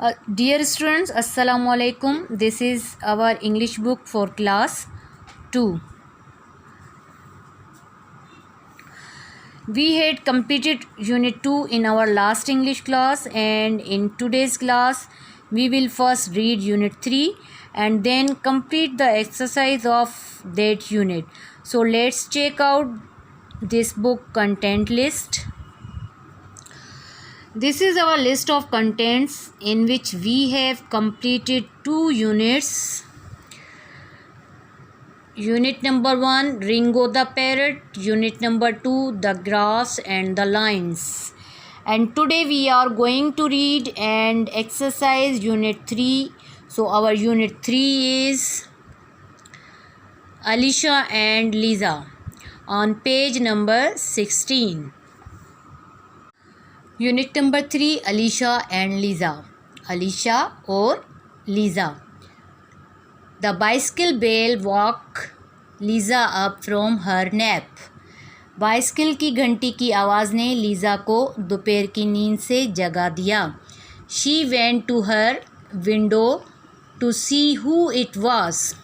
Dear students, Assalamu alaikum. This is our English book for class 2. We had completed unit 2 in our last English class, and in today's class we will first read unit 3 and then complete the exercise of that unit. So let's check out this book content list. This is our list of contents in which we have completed 2 units. Unit number 1, Ringo the Parrot. Unit number 2, The Graphs and the Lines. And today we are going to read and exercise unit 3. So our unit 3 is Alicia and Lisa on page number 16. Unit number 3, Alicia and Lisa. Alicia or Lisa. The bicycle bell woke Lisa up from her nap. Bicycle की घंटी की आवाज़ ने Lisa को दोपहर की नींद से जगा दिया. She went to her window to see who it was.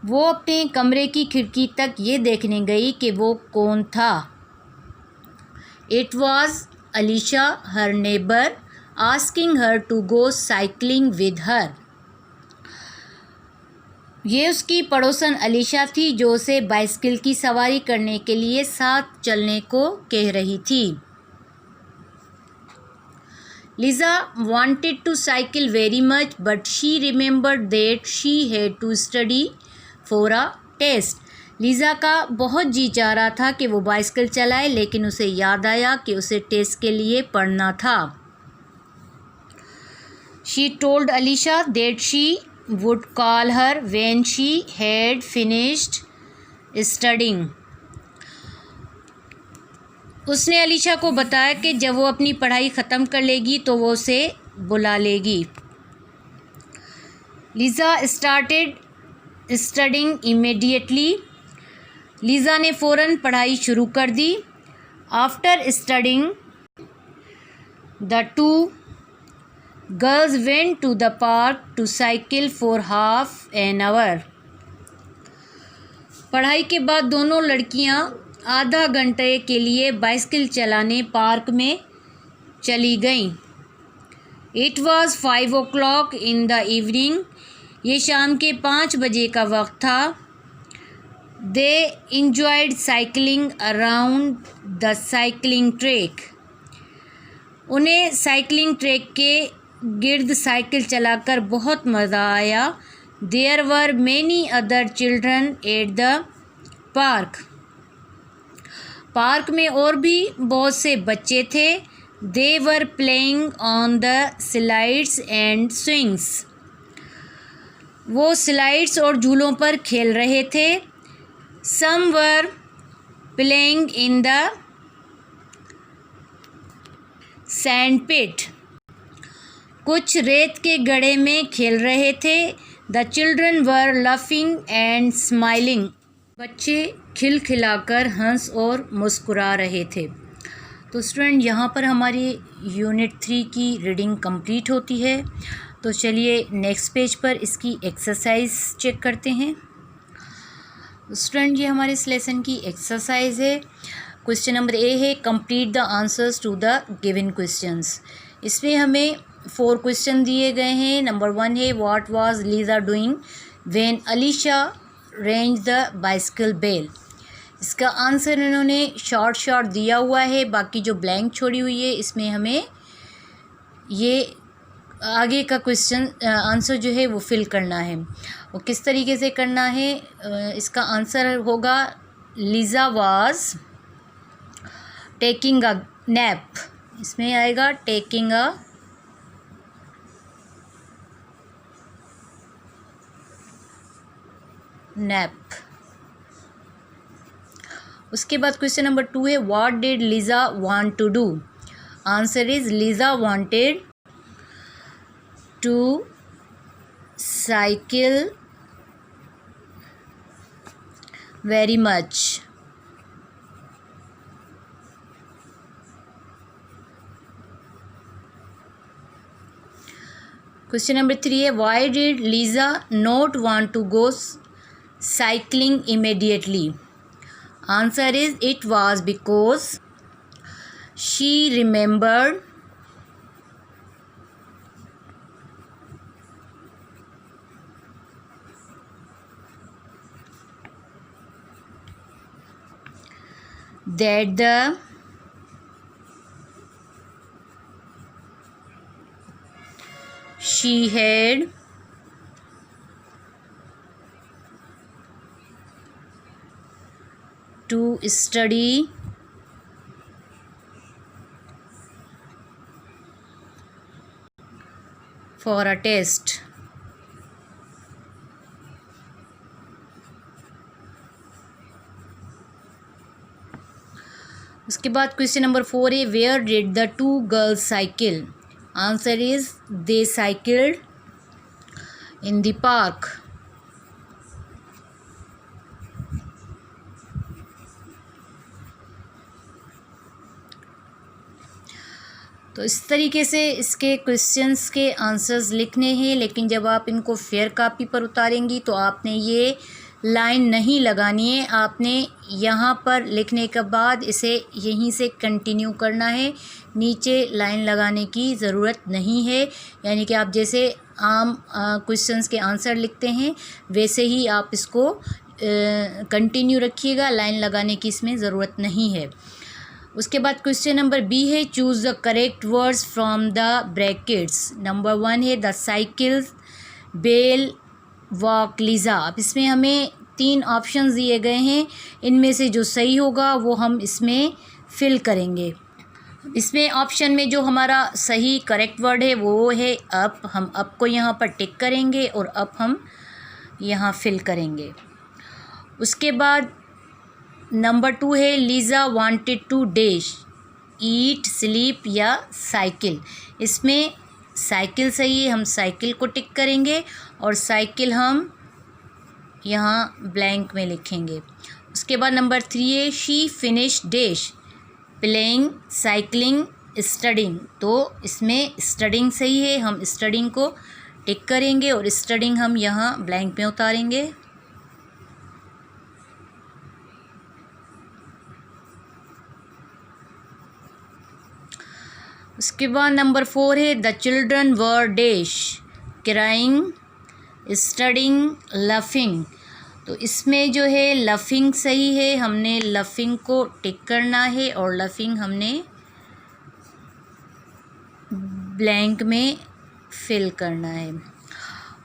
वो अपने कमरे की खिड़की तक ये देखने गई कि वो कौन था. It was Alicia, her neighbor, asking her to go cycling with her. ये उसकी पड़ोसन अलीशा थी जो उसे बाइसिकल की सवारी करने के लिए साथ चलने को कह रही थी. Lisa wanted to cycle very much, but she remembered that she had to study for a test. Lisa का बहुत जी चाह रहा था कि वो बाइसिकल चलाए, लेकिन उसे याद आया कि उसे टेस्ट के लिए पढ़ना था. She told Alicia that she would call her when she had finished studying. उसने अलीशा को बताया कि जब वो अपनी पढ़ाई ख़त्म कर लेगी तो वो उसे बुला लेगी. Lisa started studying immediately. Lisa ने फ़ौरन पढ़ाई शुरू कर दी. After studying the two girls went to the park to cycle for half an hour. पढ़ाई के बाद दोनों लड़कियां आधा घंटे के लिए बाइसिकल चलाने पार्क में चली गईं. It was 5 o'clock in the evening. ये शाम के 5 बजे का वक्त था. They enjoyed cycling around the cycling track. उन्हें साइकिलिंग ट्रैक के गिर्द साइकिल चलाकर बहुत मज़ा आया. There were many other children at the park. Park में और भी बहुत से बच्चे थे. They were playing on the slides and swings. वो स्लाइड्स और झूलों पर खेल रहे थे. Some were playing in the sand pit. कुछ रेत के गड्ढे में खेल रहे थे. The children were laughing and smiling. बच्चे खिलखिलाकर हंस और मुस्कुरा रहे थे. तो स्टूडेंट, यहाँ पर हमारी यूनिट 3 की रीडिंग कंप्लीट होती है. तो चलिए नेक्स्ट पेज पर इसकी एक्सरसाइज चेक करते हैं. स्टूडेंट, ये हमारे इस लेसन की एक्सरसाइज है. क्वेश्चन नंबर ए है, complete the answers to the given questions. इसमें हमें 4 क्वेश्चन दिए गए हैं. नंबर 1 है, what was Lisa doing when Alisha rang the bicycle bell. इसका आंसर इन्होंने शॉर्ट दिया हुआ है. बाकी जो ब्लैंक छोड़ी हुई है इसमें हमें ये आगे का क्वेश्चन आंसर जो है वो फिल करना है. वो किस तरीके से करना है, इसका आंसर होगा Lisa was taking a nap. इसमें आएगा टेकिंग अ नैप. उसके बाद क्वेश्चन नंबर 2 है, what did Lisa want to do. Answer is Lisa wanted to cycle very much. Question number 3 है why did Lisa not want to go cycling immediately. Answer is it was because she remembered that she had to study for a test. उसके बाद question number 4 है where did the two girls cycle. Answer is they cycled in the park. तो इस तरीके से इसके questions के answers लिखने हैं, लेकिन जब आप इनको फेयर कॉपी पर उतारेंगी तो आपने ये लाइन नहीं लगानी है। आपने यहाँ पर लिखने के बाद इसे यहीं से कंटिन्यू करना है, नीचे लाइन लगाने की ज़रूरत नहीं है। यानी कि आप जैसे आम क्वेश्चंस के आंसर लिखते हैं वैसे ही आप इसको कंटिन्यू रखिएगा, लाइन लगाने की इसमें ज़रूरत नहीं है। उसके बाद क्वेश्चन नंबर बी है choose the correct words from the brackets. Number 1 है the cycle bell woke Lisa. अब इसमें हमें 3 ऑप्शंस दिए गए हैं, इनमें से जो सही होगा वो हम इसमें फिल करेंगे। इसमें ऑप्शन में जो हमारा सही करेक्ट वर्ड है वो है अप। हम अप को यहाँ पर टिक करेंगे और अप हम यहाँ फिल करेंगे। उसके बाद नंबर 2 है Lisa wanted to dash eat sleep या साइकिल। इसमें साइकिल सही है, हम साइकिल को टिक करेंगे और साइकिल हम यहाँ ब्लैंक में लिखेंगे। उसके बाद नंबर 3 है she finish dash playing cycling studying. तो इसमें स्टडिंग सही है, हम स्टडिंग को टिक करेंगे और स्टडिंग हम यहाँ ब्लैंक में उतारेंगे। उसके बाद नंबर 4 है the children were dash crying studying laughing. तो इसमें जो है लफिंग सही है, हमने लफिंग को टिक करना है और लफिंग हमने ब्लैंक में फिल करना है।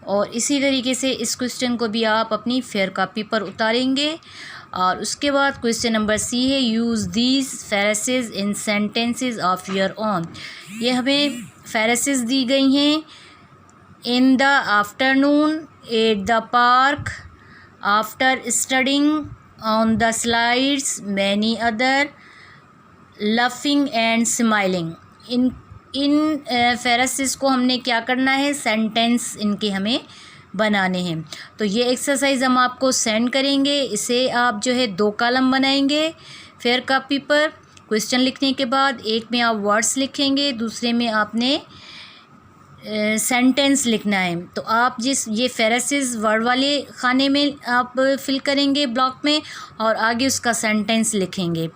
और इसी तरीके से इस क्वेश्चन को भी आप अपनी फेयर कॉपी पर उतारेंगे। और उसके बाद क्वेश्चन नंबर सी है use these phrases in sentences of your own. ये हमें फ्रेजेस दी गई हैं in the afternoon, at the park, after studying, on the slides, many other, laughing and smiling. In phrases को हमने क्या करना है, सेंटेंस इनके हमें बनाने हैं। तो ये एक्सरसाइज हम आपको सेंड करेंगे। इसे आप जो है 2 कॉलम बनाएंगे फेयर कॉपी पर क्वेश्चन लिखने के बाद। एक में आप वर्ड्स लिखेंगे, दूसरे में आपने सेंटेंस लिखना है। तो आप जिस ये फ्रेजेस वर्ड वाले खाने में आप फिल करेंगे ब्लॉक में और आगे उसका सेंटेंस लिखेंगे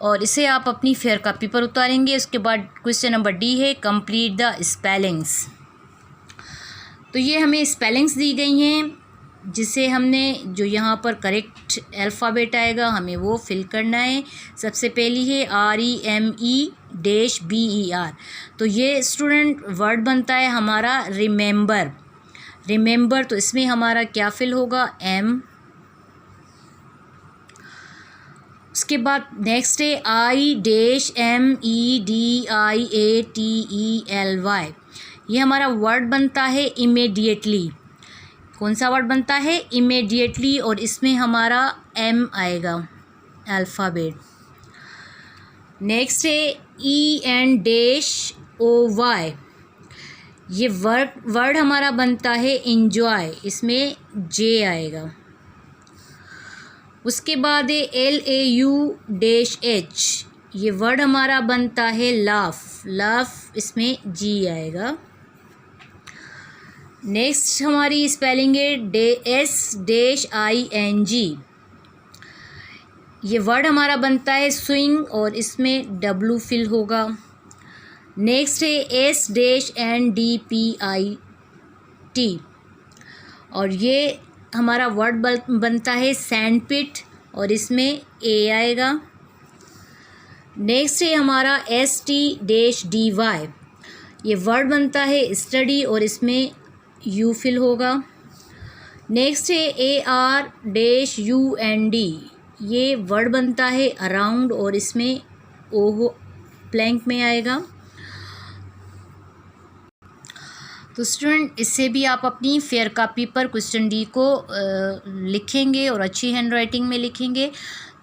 और इसे आप अपनी फेयर कॉपी पर उतारेंगे। उसके बाद क्वेश्चन नंबर डी है कंप्लीट द स्पेलिंग्स। तो ये हमें स्पेलिंग्स दी गई हैं जिसे हमने जो यहाँ पर करेक्ट अल्फ़ाबेट आएगा हमें वो फिल करना है। सबसे पहली है REME-BER। तो ये स्टूडेंट वर्ड बनता है हमारा रिमेंबर। रिमेंबर तो इसमें हमारा क्या फिल होगा, M। उसके बाद नेक्स्ट है IMEDIATELY। ये हमारा वर्ड बनता है इमीडिएटली। कौन सा वर्ड बनता है, इमीडिएटली, और इसमें हमारा M आएगा अल्फ़ाबेट। नेक्स्ट है ENDOY। ये वर्ड हमारा बनता है इंजॉय, इसमें J आएगा। उसके बाद है LAUH। ये वर्ड हमारा बनता है लाफ, लाफ इसमें G आएगा। नेक्स्ट हमारी स्पेलिंग है SING। ये वर्ड हमारा बनता है स्विंग और इसमें W फिल होगा। नेक्स्ट है SNDPIT और ये हमारा वर्ड बनता है सैंडपिट और इसमें A आएगा। नेक्स्ट है हमारा STDY। ये वर्ड बनता है स्टडी और इसमें U फिल होगा। नेक्स्ट है ARUND। ये वर्ड बनता है अराउंड और इसमें O ब्लैंक में आएगा। तो स्टूडेंट इससे भी आप अपनी फेयर कॉपी पर क्वेश्चन डी को लिखेंगे और अच्छी हैंड राइटिंग में लिखेंगे।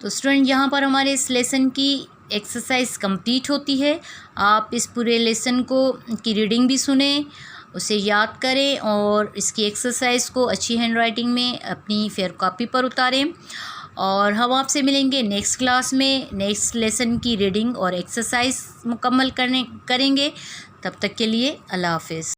तो स्टूडेंट यहाँ पर हमारे इस लेसन की एक्सरसाइज कंप्लीट होती है। आप इस पूरे लेसन की रीडिंग भी सुने, उसे याद करें और इसकी एक्सरसाइज को अच्छी हैंड राइटिंग में अपनी फेयर कॉपी पर उतारें। और हम आपसे मिलेंगे नेक्स्ट क्लास में, नेक्स्ट लेसन की रीडिंग और एक्सरसाइज मुकम्मल करेंगे। तब तक के लिए अल्लाह हाफिज़।